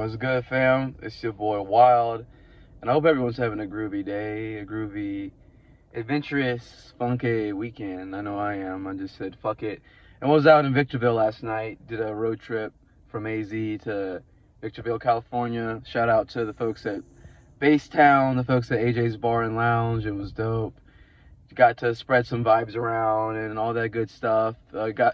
What's good, fam? It's your boy Wild, and I hope everyone's having a groovy day, a groovy, adventurous, funky weekend. I know I am. I just said fuck it, and was out in Victorville last night. Did a road trip from AZ to Victorville, California. Shout out to the folks at Basetown, the folks at AJ's Bar and Lounge. It was dope. Got to spread some vibes around and all that good stuff.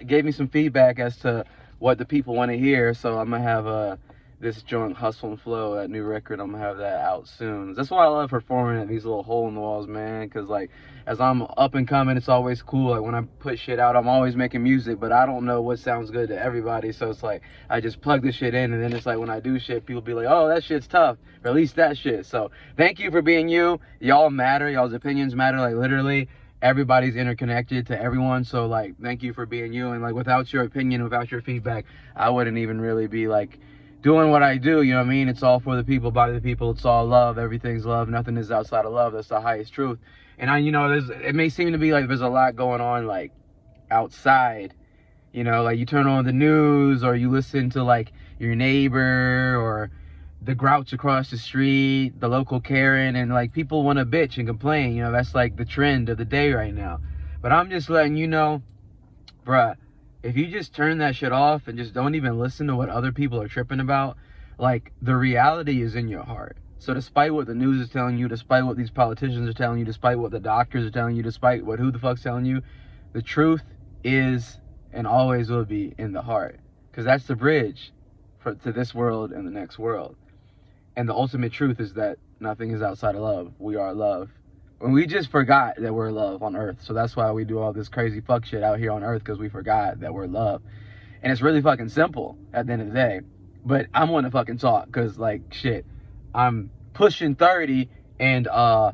Gave me some feedback as to what the people want to hear, so I'm gonna have this joint Hustle and Flow, that new record. I'm gonna have that out soon. That's why I love performing at these little hole in the walls, man, because like as I'm up and coming, it's always cool. Like when I put shit out, I'm always making music, but I don't know what sounds good to everybody, so it's like I just plug this shit in, and then it's like when I do shit, people be like, oh, that shit's tough, release that shit. So thank you for being you. Y'all matter. Y'all's opinions matter. Like literally everybody's interconnected to everyone, so like thank you for being you. And like without your opinion, without your feedback, I wouldn't even really be like doing what I do, you know what I mean? It's all for the people, by the people. It's all love. Everything's love. Nothing is outside of love. That's the highest truth. And it may seem to be like there's a lot going on like outside, like you turn on the news or you listen to like your neighbor or the grouch across the street, the local Karen, and like people want to bitch and complain. That's like the trend of the day right now. But I'm just letting you know, bruh, if you just turn that shit off and just don't even listen to what other people are tripping about, like the reality is in your heart. So despite what the news is telling you, despite what these politicians are telling you, despite what the doctors are telling you, despite what who the fuck's telling you, the truth is and always will be in the heart. Because that's the bridge to this world and the next world. And the ultimate truth is that nothing is outside of love. We are love. And we just forgot that we're love on earth. So that's why we do all this crazy fuck shit out here on earth, because we forgot that we're love. And it's really fucking simple at the end of the day. But I'm gonna fucking talk, because like shit, I'm pushing 30 and I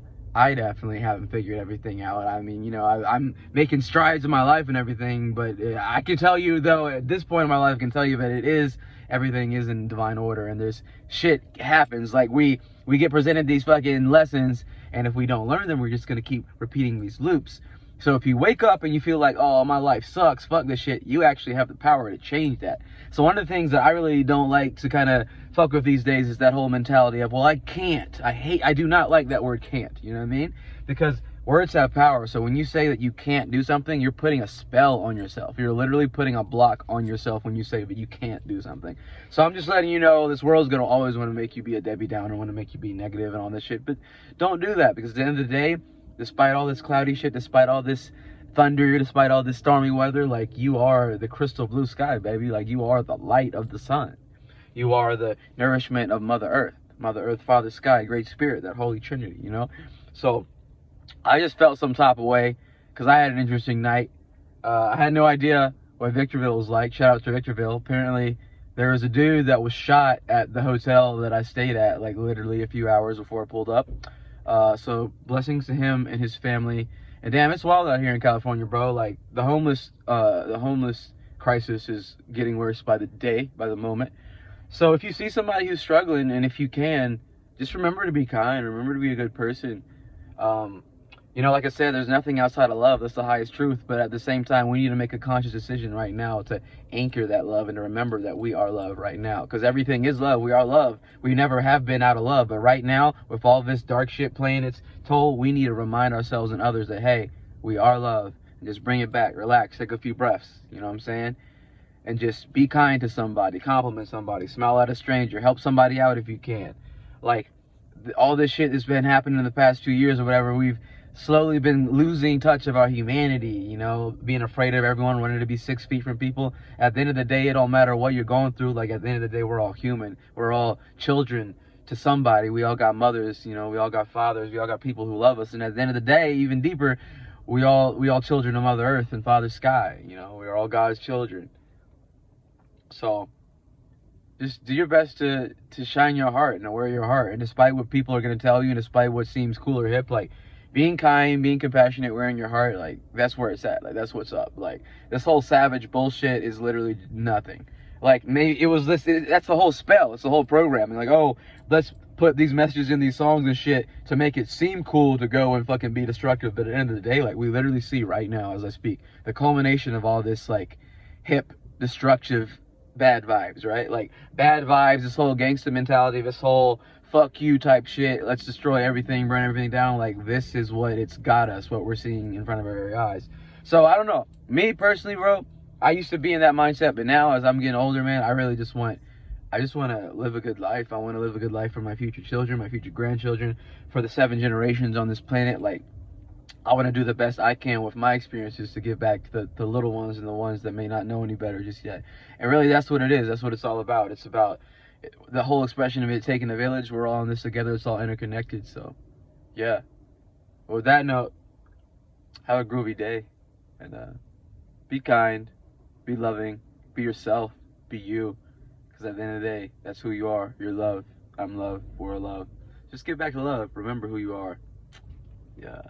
definitely haven't figured everything out. I mean, I'm making strides in my life and everything, but I can tell you though, at this point in my life, I can tell you that everything is in divine order, and there's shit happens. Like we get presented these fucking lessons, and if we don't learn them, we're just gonna keep repeating these loops. So if you wake up and you feel like, oh, my life sucks, fuck this shit, you actually have the power to change that. So one of the things that I really don't like to kind of fuck with these days is that whole mentality of, well, I can't. I do not like that word can't, you know what I mean? Because words have power. So when you say that you can't do something, you're putting a spell on yourself. You're literally putting a block on yourself when you say that you can't do something. So I'm just letting you know, this world's going to always want to make you be a Debbie Downer, want to make you be negative and all this shit. But don't do that, because at the end of the day, despite all this cloudy shit, despite all this thunder, despite all this stormy weather, like you are the crystal blue sky, baby. Like you are the light of the sun. You are the nourishment of Mother Earth, Father Sky, Great Spirit, that Holy Trinity, So I just felt some type of way because I had an interesting night. I had no idea what Victorville was like. Shout out to Victorville. Apparently there was a dude that was shot at the hotel that I stayed at, like literally a few hours before I pulled up. So blessings to him and his family. And damn, it's wild out here in California, bro. Like the homeless crisis is getting worse by the day, by the moment. So if you see somebody who's struggling, and if you can, just remember to be kind, remember to be a good person. Like I said, there's nothing outside of love. That's the highest truth. But at the same time, we need to make a conscious decision right now to anchor that love and to remember that we are love right now. Because everything is love. We are love. We never have been out of love. But right now, with all this dark shit playing its toll, we need to remind ourselves and others that, hey, we are love. And just bring it back. Relax. Take a few breaths. You know what I'm saying? And just be kind to somebody. Compliment somebody. Smile at a stranger. Help somebody out if you can. Like, all this shit that's been happening in the past 2 years or whatever, we've slowly been losing touch of our humanity, being afraid of everyone, wanting to be 6 feet from people. At the end of the day, it don't matter what you're going through. Like, at the end of the day, we're all human. We're all children to somebody. We all got mothers, we all got fathers, we all got people who love us. And at the end of the day, even deeper, we all children of Mother Earth and Father Sky. We're all God's children. So just do your best to shine your heart and wear your heart. And despite what people are going to tell you, and despite what seems cool or hip, like being kind, being compassionate, wearing your heart, like that's where it's at. Like that's what's up. Like this whole savage bullshit is literally nothing. Like maybe it was this. That's the whole spell. It's the whole programming. Like, oh, let's put these messages in these songs and shit to make it seem cool to go and fucking be destructive. But at the end of the day, like we literally see right now as I speak, the culmination of all this like hip, destructive bad vibes, right? Like bad vibes, this whole gangster mentality, this whole fuck you type shit, let's destroy everything, burn everything down. Like this is what it's got us, what we're seeing in front of our very eyes. So I don't know. Me personally, bro, I used to be in that mindset, but now as I'm getting older, man, I just want to live a good life. I want to live a good life for my future children, my future grandchildren, for the 7 generations on this planet. Like I want to do the best I can with my experiences to give back to the little ones and the ones that may not know any better just yet. And really, that's what it is. That's what it's all about. It's about the whole expression of it taking a village. We're all in this together. It's all interconnected. So, yeah. But with that note, have a groovy day. And be kind, be loving, be yourself, be you. Because at the end of the day, that's who you are. You're love. I'm love. We're love. Just get back to love. Remember who you are. Yeah.